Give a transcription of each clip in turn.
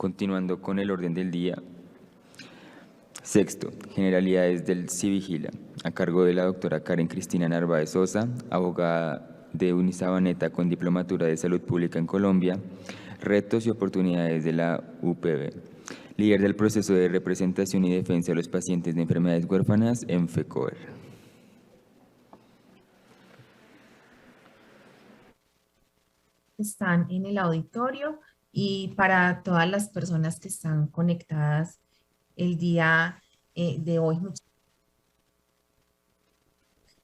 Continuando con el orden del día. Sexto, generalidades del Civigila, a cargo de la doctora Karen Cristina Narváez Sosa, abogada de Unisabaneta con diplomatura de Salud Pública en Colombia, retos y oportunidades de la UPB, líder del proceso de representación y defensa de los pacientes de enfermedades huérfanas en FECOER. Están en el auditorio y para todas las personas que están conectadas el día de hoy.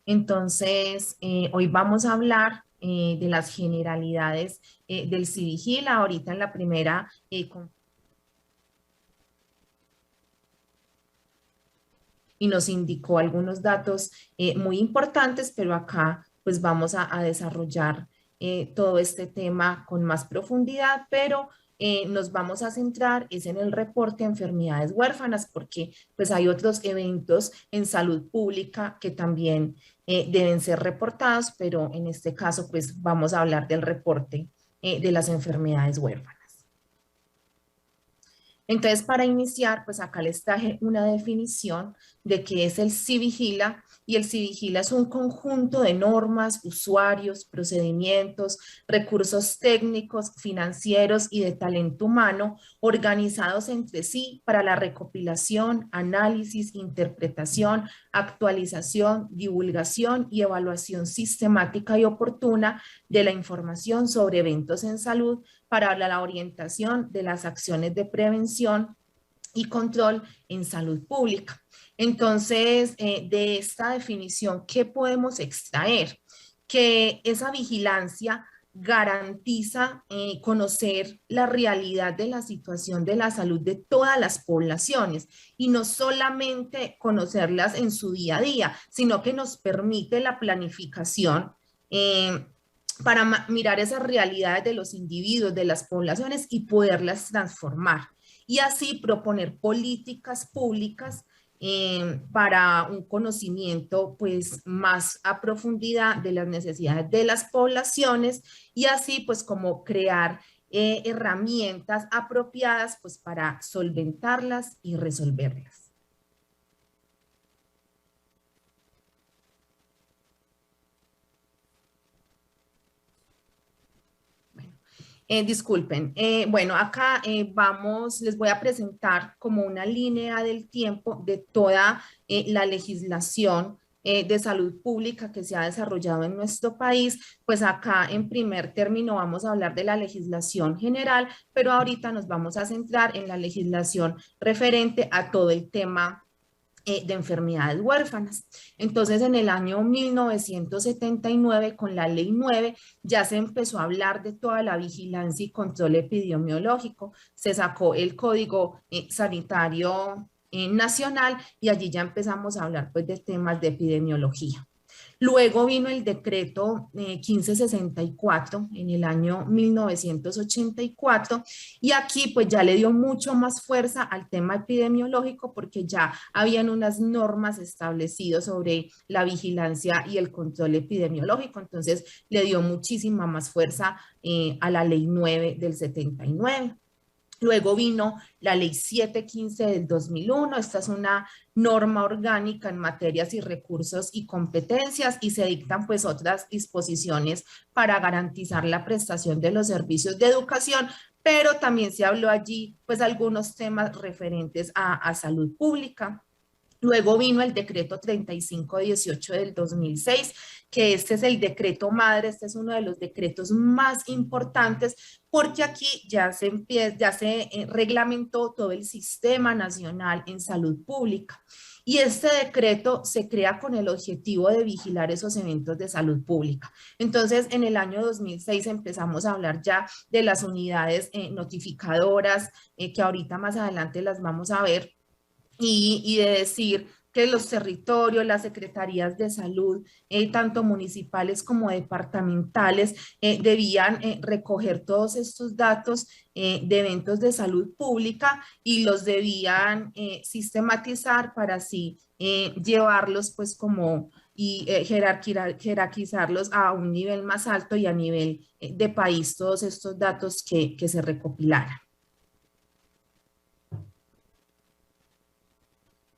Entonces, hoy vamos a hablar de las generalidades del Civigila. Ahorita en la primera y nos indicó algunos datos muy importantes, pero acá pues vamos a desarrollar todo este tema con más profundidad, pero nos vamos a centrar es en el reporte de enfermedades huérfanas, porque pues hay otros eventos en salud pública que también deben ser reportados, pero en este caso pues vamos a hablar del reporte de las enfermedades huérfanas. Entonces, para iniciar, pues acá les traje una definición de qué es el Civigila, y el Civigila es un conjunto de normas, usuarios, procedimientos, recursos técnicos, financieros y de talento humano organizados entre sí para la recopilación, análisis, interpretación, actualización, divulgación y evaluación sistemática y oportuna de la información sobre eventos en salud para la orientación de las acciones de prevención y control en salud pública. Entonces, de esta definición, ¿qué podemos extraer? Que esa vigilancia garantiza conocer la realidad de la situación de la salud de todas las poblaciones y no solamente conocerlas en su día a día, sino que nos permite la planificación para mirar esas realidades de los individuos, de las poblaciones y poderlas transformar. Y así proponer políticas públicas para un conocimiento pues más a profundidad de las necesidades de las poblaciones y así pues como crear herramientas apropiadas pues para solventarlas y resolverlas. Disculpen, bueno, acá les voy a presentar como una línea del tiempo de toda la legislación de salud pública que se ha desarrollado en nuestro país. Pues acá en primer término vamos a hablar de la legislación general, pero ahorita nos vamos a centrar en la legislación referente a todo el tema de enfermedades huérfanas. Entonces, en el año 1979, con la Ley 9, ya se empezó a hablar de toda la vigilancia y control epidemiológico. Se sacó el Código Sanitario Nacional y allí ya empezamos a hablar pues de temas de epidemiología. Luego vino el decreto 1564 en el año 1984 y aquí pues ya le dio mucho más fuerza al tema epidemiológico porque ya habían unas normas establecidas sobre la vigilancia y el control epidemiológico, entonces le dio muchísima más fuerza a la ley 9 del 79. Luego vino la ley 715 del 2001. Esta es una norma orgánica en materias y recursos y competencias y se dictan pues otras disposiciones para garantizar la prestación de los servicios de educación, pero también se habló allí pues algunos temas referentes a salud pública. Luego vino el decreto 3518 del 2006, que este es el decreto madre, este es uno de los decretos más importantes porque aquí ya se reglamentó todo el sistema nacional en salud pública. Y este decreto se crea con el objetivo de vigilar esos eventos de salud pública. Entonces, en el año 2006 empezamos a hablar ya de las unidades notificadoras, que ahorita más adelante las vamos a ver, y de decir que los territorios, las secretarías de salud, tanto municipales como departamentales, debían recoger todos estos datos de eventos de salud pública y los debían sistematizar para así llevarlos pues como y jerarquizarlos a un nivel más alto y a nivel de país todos estos datos que se recopilaran.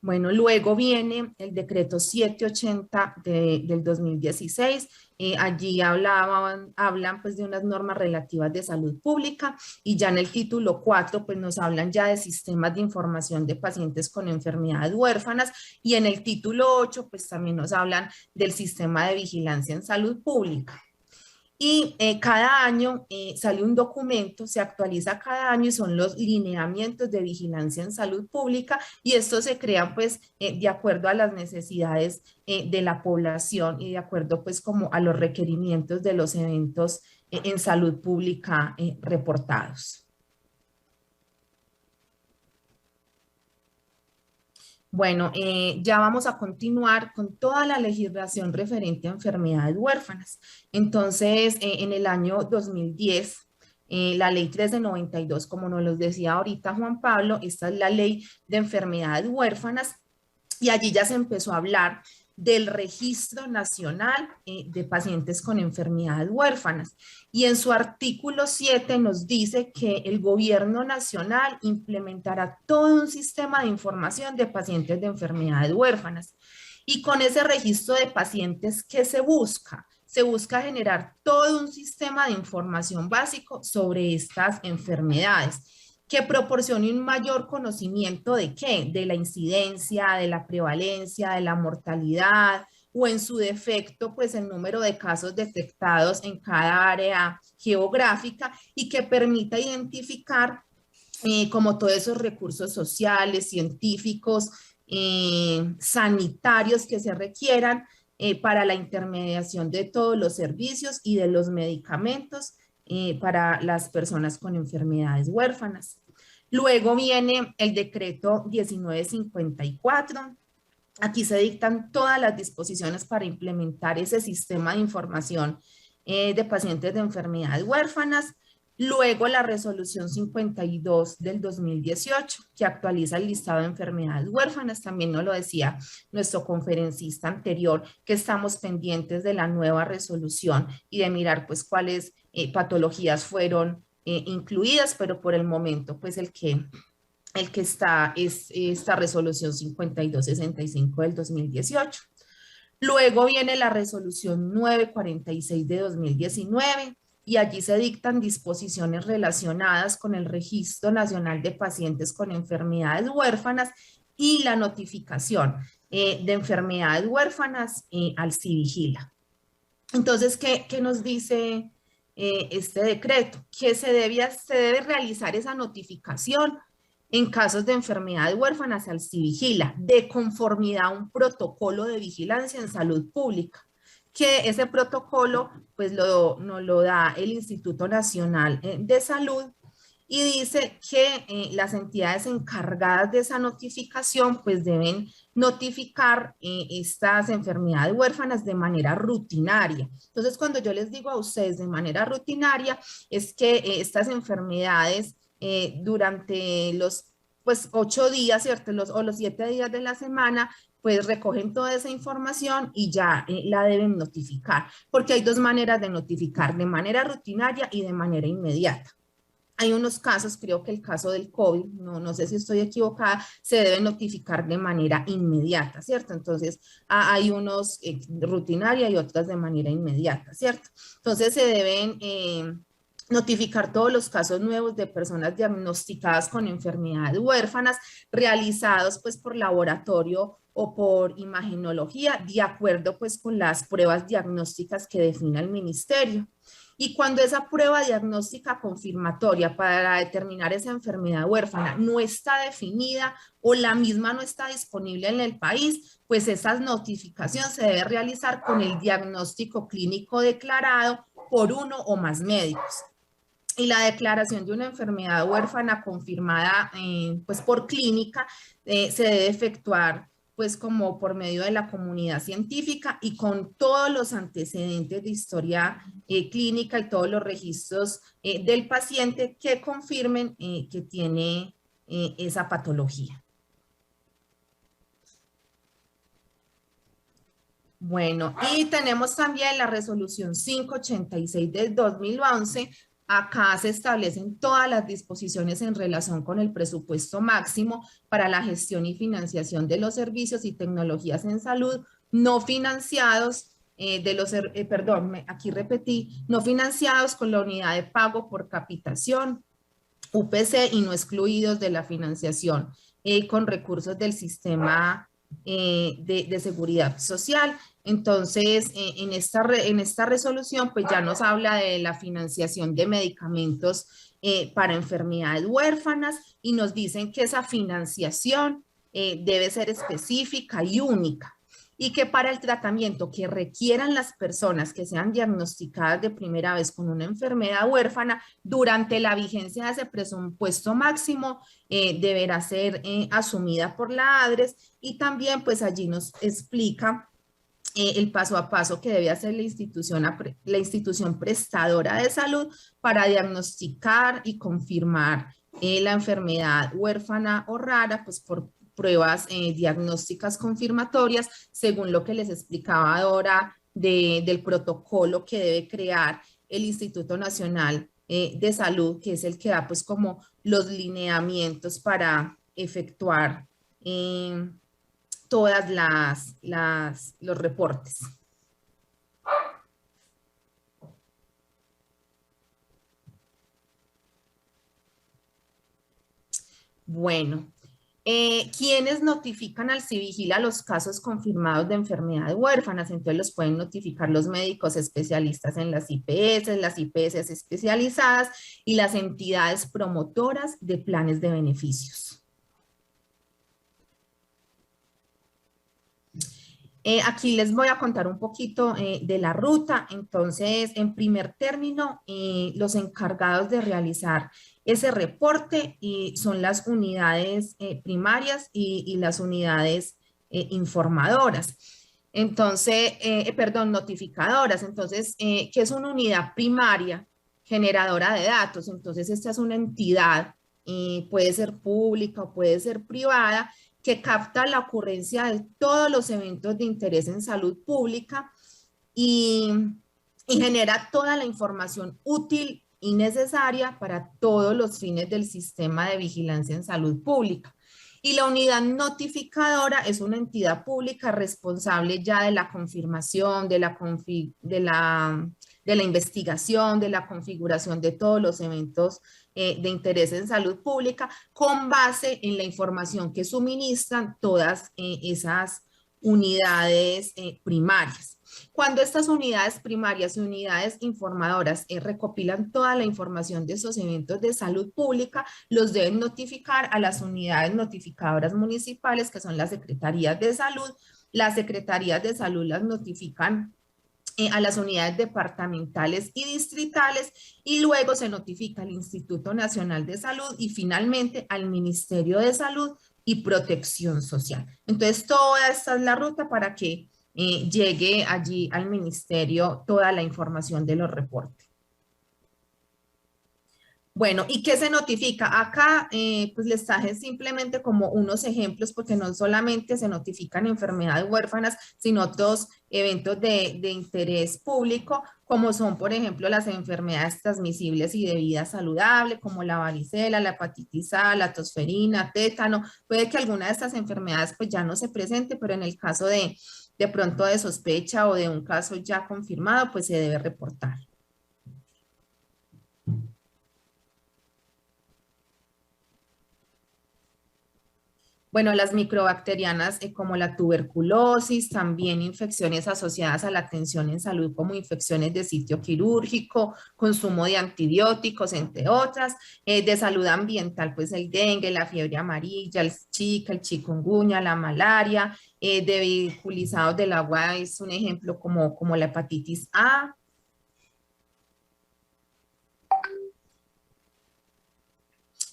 Bueno, luego viene el decreto 780 del 2016. Allí hablan pues de unas normas relativas de salud pública y ya en el título 4 pues nos hablan ya de sistemas de información de pacientes con enfermedades huérfanas y en el título 8 pues también nos hablan del sistema de vigilancia en salud pública. Y cada año sale un documento, se actualiza cada año y son los lineamientos de vigilancia en salud pública y estos se crean pues de acuerdo a las necesidades de la población y de acuerdo pues como a los requerimientos de los eventos en salud pública reportados. Bueno, ya vamos a continuar con toda la legislación referente a enfermedades huérfanas. Entonces, en el año 2010, la ley 3 de 92, como nos lo decía ahorita Juan Pablo, esta es la ley de enfermedades huérfanas y allí ya se empezó a hablar del Registro Nacional de Pacientes con Enfermedades Huérfanas. Y en su artículo 7 nos dice que el gobierno nacional implementará todo un sistema de información de pacientes de enfermedades huérfanas. Y con ese registro de pacientes, ¿qué se busca? Se busca generar todo un sistema de información básico sobre estas enfermedades que proporcione un mayor conocimiento de qué, de la incidencia, de la prevalencia, de la mortalidad o en su defecto, pues el número de casos detectados en cada área geográfica y que permita identificar como todos esos recursos sociales, científicos, sanitarios que se requieran para la intermediación de todos los servicios y de los medicamentos para las personas con enfermedades huérfanas. Luego viene el decreto 1954. Aquí se dictan todas las disposiciones para implementar ese sistema de información de pacientes de enfermedades huérfanas. Luego la resolución 52 del 2018, que actualiza el listado de enfermedades huérfanas. También nos lo decía nuestro conferencista anterior, que estamos pendientes de la nueva resolución y de mirar pues cuáles patologías fueron incluidas, pero por el momento pues el que está es esta resolución 5265 del 2018. Luego viene la resolución 946 de 2019 y allí se dictan disposiciones relacionadas con el Registro Nacional de Pacientes con Enfermedades Huérfanas y la notificación de enfermedades huérfanas al CIVIGILA. Entonces, ¿qué nos dice este decreto? Que se debe realizar esa notificación en casos de enfermedades huérfanas al CIVIGILA, de conformidad a un protocolo de vigilancia en salud pública, que ese protocolo pues nos lo da el Instituto Nacional de Salud y dice que las entidades encargadas de esa notificación pues deben notificar estas enfermedades huérfanas de manera rutinaria. Entonces, cuando yo les digo a ustedes de manera rutinaria, es que estas enfermedades durante los pues 8 días, ¿cierto? O los 7 días de la semana, pues recogen toda esa información y ya la deben notificar, porque hay dos maneras de notificar, de manera rutinaria y de manera inmediata. Hay unos casos, creo que el caso del COVID, no sé si estoy equivocada, se debe notificar de manera inmediata, ¿cierto? Entonces, hay unos rutinaria y otras de manera inmediata, ¿cierto? Entonces, se deben notificar todos los casos nuevos de personas diagnosticadas con enfermedades huérfanas realizados pues por laboratorio o por imagenología, de acuerdo pues con las pruebas diagnósticas que define el ministerio. Y cuando esa prueba diagnóstica confirmatoria para determinar esa enfermedad huérfana no está definida o la misma no está disponible en el país, pues esa notificación se debe realizar con el diagnóstico clínico declarado por uno o más médicos. Y la declaración de una enfermedad huérfana confirmada pues por clínica se debe efectuar pues como por medio de la comunidad científica y con todos los antecedentes de historia clínica y todos los registros del paciente que confirmen que tiene esa patología. Bueno, y tenemos también la resolución 586 del 2011, Acá se establecen todas las disposiciones en relación con el presupuesto máximo para la gestión y financiación de los servicios y tecnologías en salud no financiados aquí repetí, no financiados con la unidad de pago por capitación, UPC, y no excluidos de la financiación con recursos del sistema de seguridad social. Entonces, en esta resolución, pues ya nos habla de la financiación de medicamentos para enfermedades huérfanas y nos dicen que esa financiación debe ser específica y única y que para el tratamiento que requieran las personas que sean diagnosticadas de primera vez con una enfermedad huérfana, durante la vigencia de ese presupuesto máximo, deberá ser asumida por la ADRES, y también pues allí nos explica el paso a paso que debe hacer la institución prestadora de salud para diagnosticar y confirmar la enfermedad huérfana o rara, pues por pruebas diagnósticas confirmatorias, según lo que les explicaba ahora del protocolo que debe crear el Instituto Nacional de Salud, que es el que da pues como los lineamientos para efectuar todas los reportes. Bueno, ¿quiénes notifican al Civigila los casos confirmados de enfermedades huérfanas? Entonces los pueden notificar los médicos especialistas en las IPS especializadas y las entidades promotoras de planes de beneficios. Aquí les voy a contar un poquito de la ruta. Entonces, en primer término, los encargados de realizar ese reporte son las unidades primarias y las unidades informadoras. Entonces, notificadoras. Entonces, ¿qué es una unidad primaria generadora de datos? Entonces, esta es una entidad, puede ser pública o puede ser privada, que capta la ocurrencia de todos los eventos de interés en salud pública y genera toda la información útil y necesaria para todos los fines del sistema de vigilancia en salud pública. Y la unidad notificadora es una entidad pública responsable ya de la confirmación, de la investigación, de la configuración de todos los eventos de interés en salud pública, con base en la información que suministran todas esas unidades primarias. Cuando estas unidades primarias y unidades informadoras recopilan toda la información de esos eventos de salud pública, los deben notificar a las unidades notificadoras municipales, que son las secretarías de salud. Las secretarías de salud las notifican a las unidades departamentales y distritales, y luego se notifica al Instituto Nacional de Salud y finalmente al Ministerio de Salud y Protección Social. Entonces, toda esta es la ruta para que llegue allí al ministerio toda la información de los reportes. Bueno, ¿y qué se notifica? Acá pues les traje simplemente como unos ejemplos, porque no solamente se notifican enfermedades huérfanas, sino otros eventos de interés público, como son, por ejemplo, las enfermedades transmisibles y de vida saludable, como la varicela, la hepatitis A, la tosferina, tétano. Puede que alguna de estas enfermedades pues ya no se presente, pero en el caso de pronto de sospecha o de un caso ya confirmado, pues se debe reportar. Bueno, las microbacterianas como la tuberculosis, también infecciones asociadas a la atención en salud como infecciones de sitio quirúrgico, consumo de antibióticos, entre otras. De salud ambiental, pues el dengue, la fiebre amarilla, el zika, el chikungunya, la malaria. De vehiculizados del agua es un ejemplo como la hepatitis A.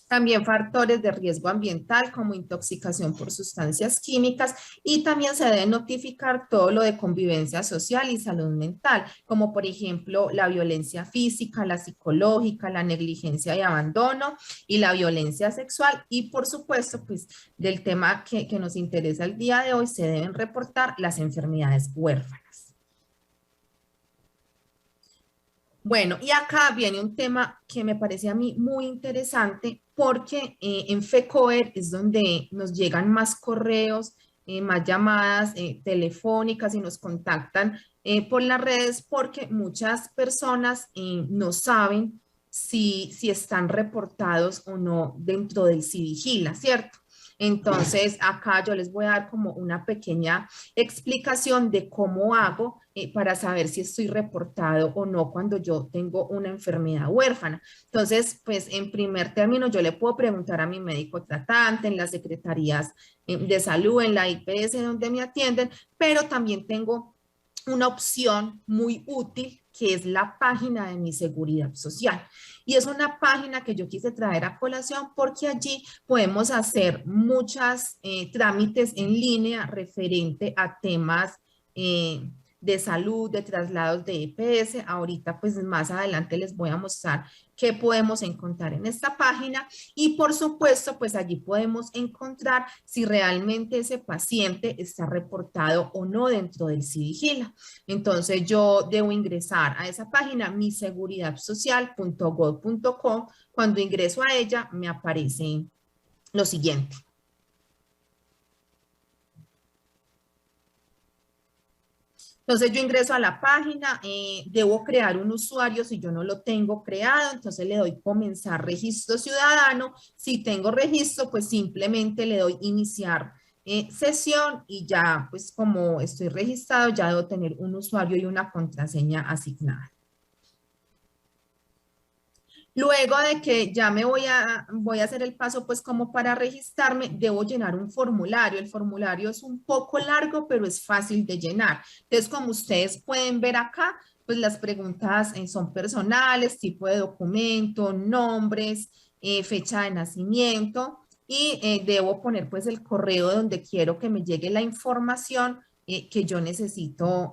También factores de riesgo ambiental como intoxicación por sustancias químicas, y también se debe notificar todo lo de convivencia social y salud mental, como por ejemplo la violencia física, la psicológica, la negligencia y abandono y la violencia sexual, y por supuesto pues del tema que nos interesa el día de hoy, se deben reportar las enfermedades huérfanas. Bueno, y acá viene un tema que me parece a mí muy interesante porque en FECOER es donde nos llegan más correos, más llamadas telefónicas y nos contactan por las redes porque muchas personas no saben si están reportados o no dentro del Civigila, ¿cierto? Entonces, acá yo les voy a dar como una pequeña explicación de cómo hago para saber si estoy reportado o no cuando yo tengo una enfermedad huérfana. Entonces, pues en primer término, yo le puedo preguntar a mi médico tratante, en las secretarías de salud, en la IPS donde me atienden, pero también tengo una opción muy útil que es la página de mi seguridad social. Y es una página que yo quise traer a colación porque allí podemos hacer muchos trámites en línea referente a temas de salud, de traslados de EPS. Ahorita, pues más adelante les voy a mostrar qué podemos encontrar en esta página y por supuesto, pues allí podemos encontrar si realmente ese paciente está reportado o no dentro del Civigila. Entonces yo debo ingresar a esa página miseguridadsocial.gov.co. Cuando ingreso a ella me aparece lo siguiente. Entonces yo ingreso a la página, debo crear un usuario si yo no lo tengo creado, entonces le doy comenzar registro ciudadano. Si tengo registro, pues simplemente le doy iniciar sesión y ya, pues como estoy registrado, ya debo tener un usuario y una contraseña asignada. Luego de que ya voy a hacer el paso, pues como para registrarme, debo llenar un formulario. El formulario es un poco largo, pero es fácil de llenar. Entonces, como ustedes pueden ver acá, pues las preguntas son personales, tipo de documento, nombres, fecha de nacimiento y debo poner pues el correo donde quiero que me llegue la información que yo necesito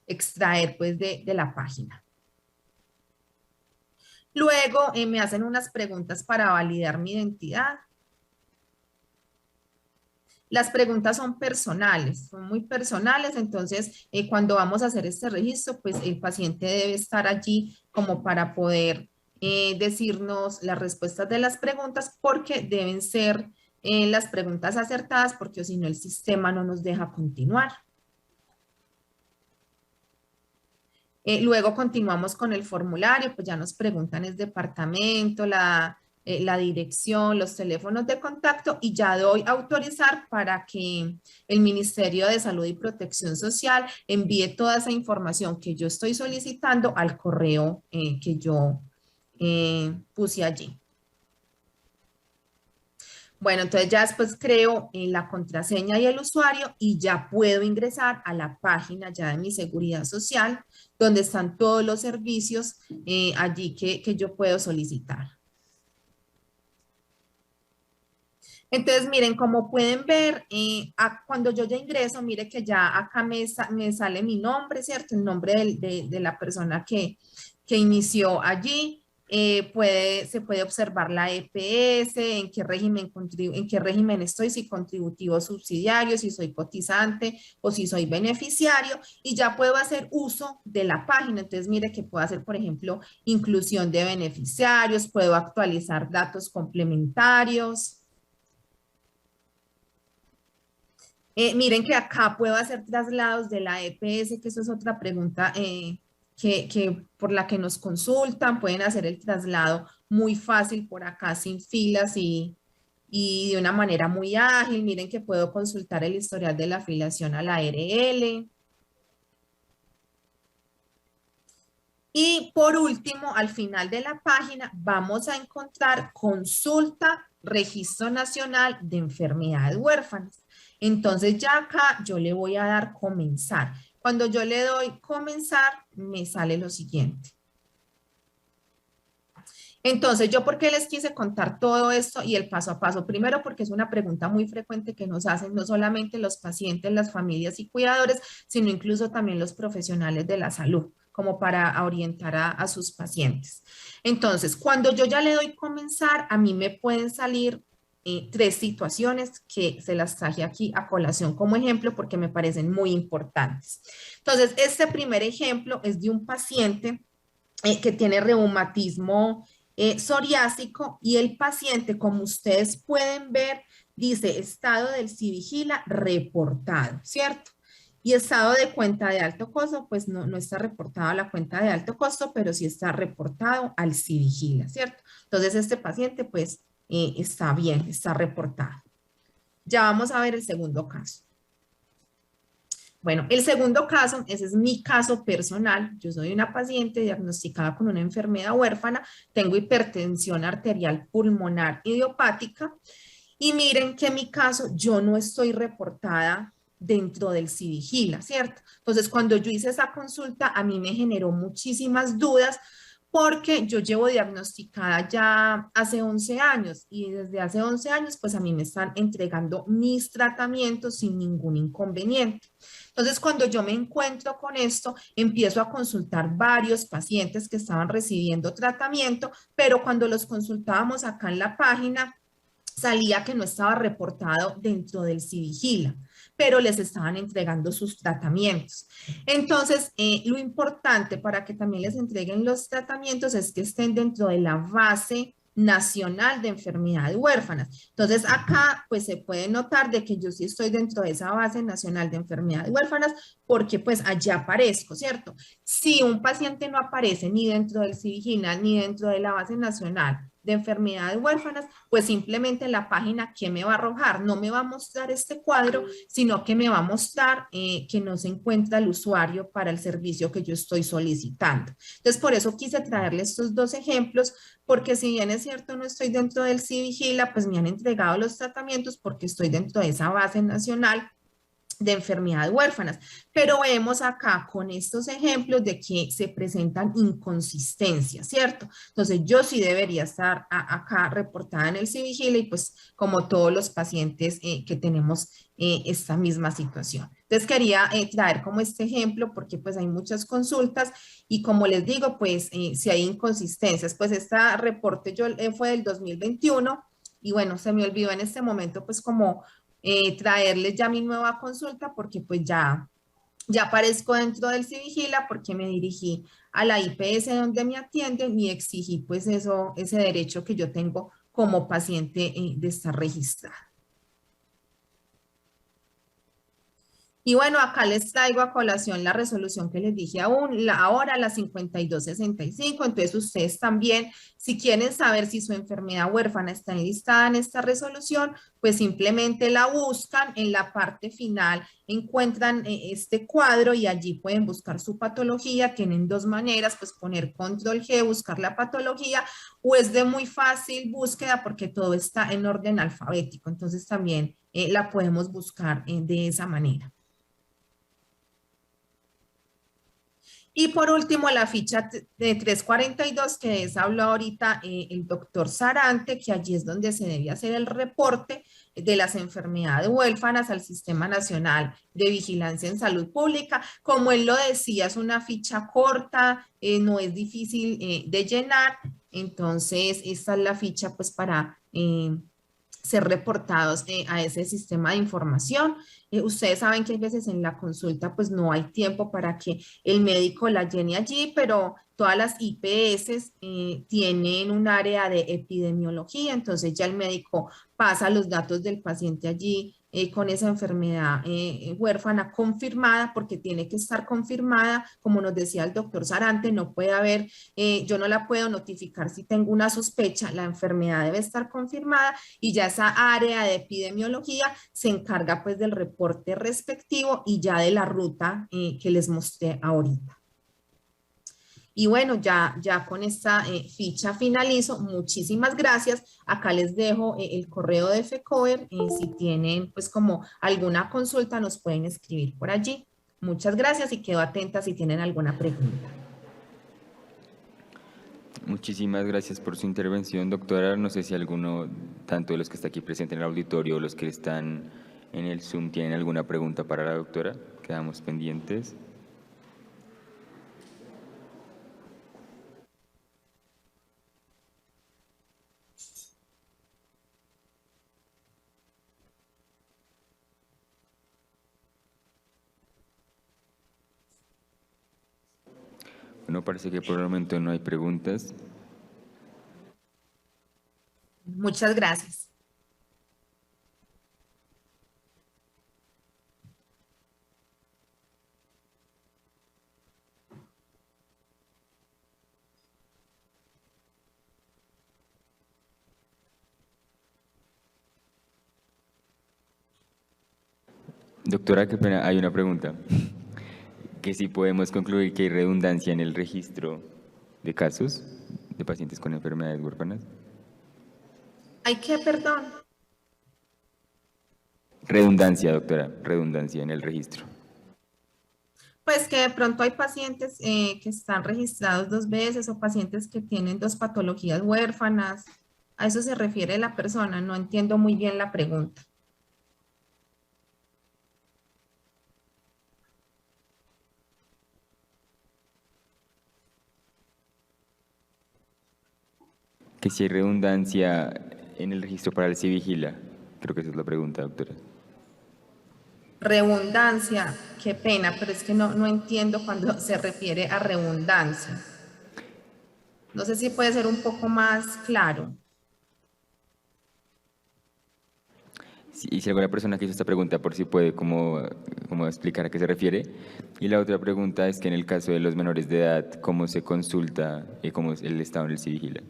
extraer pues de la página. Luego me hacen unas preguntas para validar mi identidad. Las preguntas son personales, son muy personales, entonces cuando vamos a hacer este registro, pues el paciente debe estar allí como para poder decirnos las respuestas de las preguntas porque deben ser las preguntas acertadas porque si no el sistema no nos deja continuar. Luego continuamos con el formulario, pues ya nos preguntan el departamento, la dirección, los teléfonos de contacto y ya doy a autorizar para que el Ministerio de Salud y Protección Social envíe toda esa información que yo estoy solicitando al correo que yo puse allí. Bueno, entonces ya después creo la contraseña y el usuario y ya puedo ingresar a la página ya de mi seguridad social, donde están todos los servicios allí que yo puedo solicitar. Entonces, miren, como pueden ver, cuando yo ya ingreso, mire que ya acá me sale mi nombre, ¿cierto? El nombre de la persona que inició allí. Se puede observar la EPS, en qué régimen estoy, si contributivo subsidiario, si soy cotizante o si soy beneficiario, y ya puedo hacer uso de la página. Entonces, mire que puedo hacer, por ejemplo, inclusión de beneficiarios, puedo actualizar datos complementarios. Miren que acá puedo hacer traslados de la EPS, que eso es otra pregunta por la que nos consultan. Pueden hacer el traslado muy fácil por acá, sin filas y de una manera muy ágil. Miren que puedo consultar el historial de la afiliación a la ARL. Y por último, al final de la página, vamos a encontrar consulta Registro Nacional de Enfermedades Huérfanas. Entonces ya acá yo le voy a dar comenzar. Cuando yo le doy comenzar, me sale lo siguiente. Entonces, ¿yo por qué les quise contar todo esto y el paso a paso? Primero, porque es una pregunta muy frecuente que nos hacen no solamente los pacientes, las familias y cuidadores, sino incluso también los profesionales de la salud, como para orientar a sus pacientes. Entonces, cuando yo ya le doy comenzar, a mí me pueden salir tres situaciones que se las traje aquí a colación como ejemplo porque me parecen muy importantes. Entonces, este primer ejemplo es de un paciente que tiene reumatismo psoriásico y el paciente, como ustedes pueden ver, dice estado del Civigila reportado, ¿cierto? Y estado de cuenta de alto costo, pues no está reportado la cuenta de alto costo, pero sí está reportado al Civigila, ¿cierto? Entonces este paciente pues está bien, está reportado. Ya vamos a ver el segundo caso. Bueno, el segundo caso, ese es mi caso personal. Yo soy una paciente diagnosticada con una enfermedad huérfana, tengo hipertensión arterial pulmonar idiopática y miren que en mi caso yo no estoy reportada dentro del Civigila, ¿cierto? Entonces, cuando yo hice esa consulta, a mí me generó muchísimas dudas porque yo llevo diagnosticada ya hace 11 años y desde hace 11 años, pues a mí me están entregando mis tratamientos sin ningún inconveniente. Entonces, cuando yo me encuentro con esto, empiezo a consultar varios pacientes que estaban recibiendo tratamiento, pero cuando los consultábamos acá en la página, salía que no estaba reportado dentro del Civigila, pero les estaban entregando sus tratamientos. Entonces, lo importante para que también les entreguen los tratamientos es que estén dentro de la base nacional de enfermedades huérfanas. Entonces, acá pues se puede notar de que yo sí estoy dentro de esa base nacional de enfermedades huérfanas porque pues allá aparezco, ¿cierto? Si un paciente no aparece ni dentro del Civigila ni dentro de la base nacional de enfermedades huérfanas, pues simplemente la página que me va a arrojar no me va a mostrar este cuadro, sino que me va a mostrar que no se encuentra el usuario para el servicio que yo estoy solicitando. Entonces, por eso quise traerle estos dos ejemplos, porque si bien es cierto no estoy dentro del Civigila, pues me han entregado los tratamientos porque estoy dentro de esa base nacional de enfermedades huérfanas. Pero vemos acá con estos ejemplos de que se presentan inconsistencias, ¿cierto? Entonces yo sí debería estar acá reportada en el Civigila y pues como todos los pacientes que tenemos esta misma situación. Entonces quería traer como este ejemplo porque pues hay muchas consultas y como les digo, pues si hay inconsistencias, pues este reporte yo fue del 2021 y bueno, se me olvidó en este momento pues como traerles ya mi nueva consulta porque pues ya aparezco dentro del Civigila porque me dirigí a la IPS donde me atienden y exigí pues eso, ese derecho que yo tengo como paciente de estar registrada. Y bueno, acá les traigo a colación la resolución que les dije ahora, la 5265. Entonces, ustedes también, si quieren saber si su enfermedad huérfana está enlistada en esta resolución, pues simplemente la buscan en la parte final, encuentran este cuadro y allí pueden buscar su patología. Tienen dos maneras, pues poner control G, buscar la patología, o es de muy fácil búsqueda porque todo está en orden alfabético. Entonces, también la podemos buscar de esa manera. Y por último, la ficha de 342, que es habló ahorita el doctor Sarante, que allí es donde se debe hacer el reporte de las enfermedades huérfanas al Sistema Nacional de Vigilancia en Salud Pública. Como él lo decía, es una ficha corta, no es difícil de llenar, entonces esta es la ficha pues para ser reportados a ese sistema de información. Ustedes saben que hay veces en la consulta pues no hay tiempo para que el médico la llene allí, pero todas las IPS tienen un área de epidemiología, entonces ya el médico pasa los datos del paciente allí con esa enfermedad huérfana confirmada, porque tiene que estar confirmada, como nos decía el doctor Sarante, no puede haber, yo no la puedo notificar si tengo una sospecha, la enfermedad debe estar confirmada y ya esa área de epidemiología se encarga pues del reporte respectivo y ya de la ruta que les mostré ahorita. Y bueno, ya con esta ficha finalizo. Muchísimas gracias. Acá les dejo el correo de FECOER. Si tienen pues como alguna consulta nos pueden escribir por allí. Muchas gracias y quedo atenta si tienen alguna pregunta. Muchísimas gracias por su intervención, doctora. No sé si alguno, tanto de los que está aquí presente en el auditorio o los que están en el Zoom, tienen alguna pregunta para la doctora. Quedamos pendientes. No parece que por el momento no hay preguntas. Muchas gracias. Doctora, qué pena, hay una pregunta. Que si podemos concluir que hay redundancia en el registro de casos de pacientes con enfermedades huérfanas. ¿Hay que, perdón? Redundancia, doctora, redundancia en el registro. Pues que de pronto hay pacientes que están registrados 2 veces o pacientes que tienen 2 patologías huérfanas. A eso se refiere la persona. No entiendo muy bien la pregunta. Que si hay redundancia en el registro para el Civigila. Creo que esa es la pregunta, doctora. Redundancia, qué pena, pero es que no entiendo cuando se refiere a redundancia. No sé si puede ser un poco más claro. Y si alguna persona que hizo esta pregunta, por si puede como explicar a qué se refiere. Y la otra pregunta es que en el caso de los menores de edad, ¿cómo se consulta y cómo es el estado en el Civigila?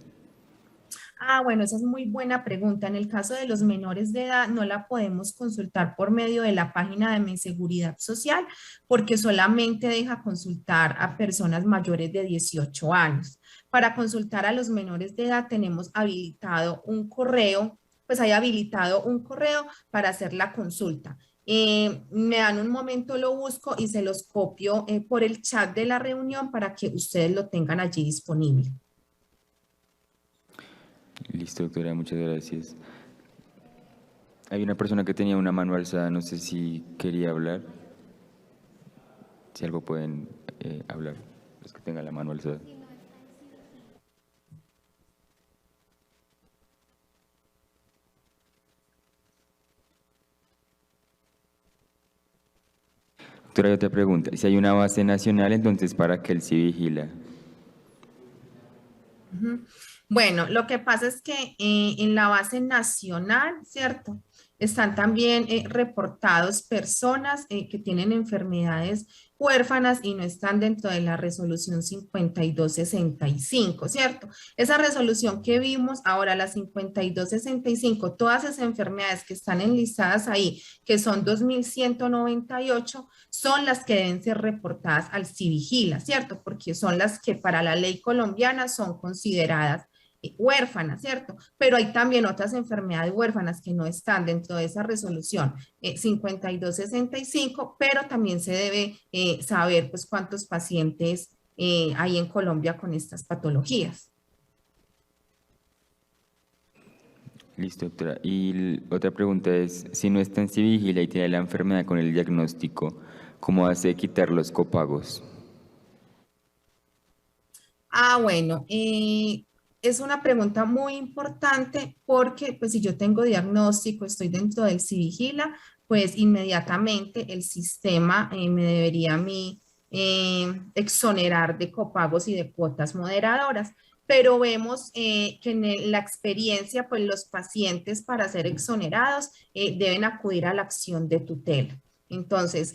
Ah, bueno, esa es muy buena pregunta. En el caso de los menores de edad, no la podemos consultar por medio de la página de Mi Seguridad Social, porque solamente deja consultar a personas mayores de 18 años. Para consultar a los menores de edad, tenemos habilitado un correo, pues hay habilitado un correo para hacer la consulta. Me dan un momento, lo busco y se los copio por el chat de la reunión para que ustedes lo tengan allí disponible. Listo, doctora, muchas gracias. Hay una persona que tenía una mano alzada, no sé si quería hablar. Si algo pueden hablar, los que tengan la mano alzada. Doctora, hay otra pregunta. Si hay una base nacional, entonces ¿para qué el Civigila? Bueno, lo que pasa es que en la base nacional, ¿cierto? Están también reportados personas que tienen enfermedades huérfanas y no están dentro de la resolución 5265, ¿cierto? Esa resolución que vimos ahora, la 5265, todas esas enfermedades que están enlistadas ahí, que son 2198, son las que deben ser reportadas al Civigila, ¿cierto? Porque son las que para la ley colombiana son consideradas huérfanas, ¿cierto? Pero hay también otras enfermedades huérfanas que no están dentro de esa resolución 5265, pero también se debe saber pues cuántos pacientes hay en Colombia con estas patologías. Listo, doctora. Y otra pregunta es, si no está en Civigila y tiene la enfermedad con el diagnóstico, ¿cómo hace quitar los copagos? Ah, bueno, es una pregunta muy importante porque pues si yo tengo diagnóstico, estoy dentro del Civigila, pues inmediatamente el sistema me debería a mí exonerar de copagos y de cuotas moderadoras. Pero vemos que en la experiencia, pues los pacientes para ser exonerados deben acudir a la acción de tutela. Entonces,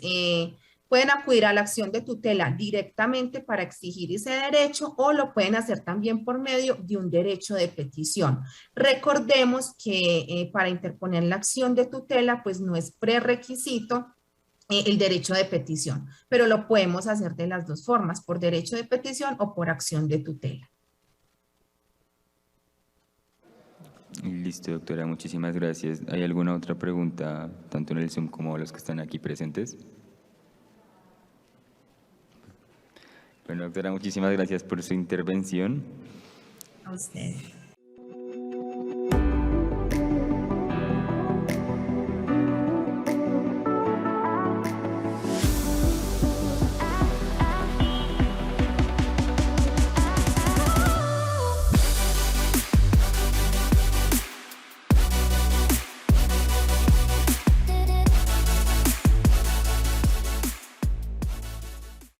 pueden acudir a la acción de tutela directamente para exigir ese derecho o lo pueden hacer también por medio de un derecho de petición. Recordemos que para interponer la acción de tutela, pues no es prerequisito el derecho de petición, pero lo podemos hacer de las dos formas, por derecho de petición o por acción de tutela. Listo, doctora, muchísimas gracias. ¿Hay alguna otra pregunta, tanto en el Zoom como los que están aquí presentes? Bueno, doctora, muchísimas gracias por su intervención. A ustedes.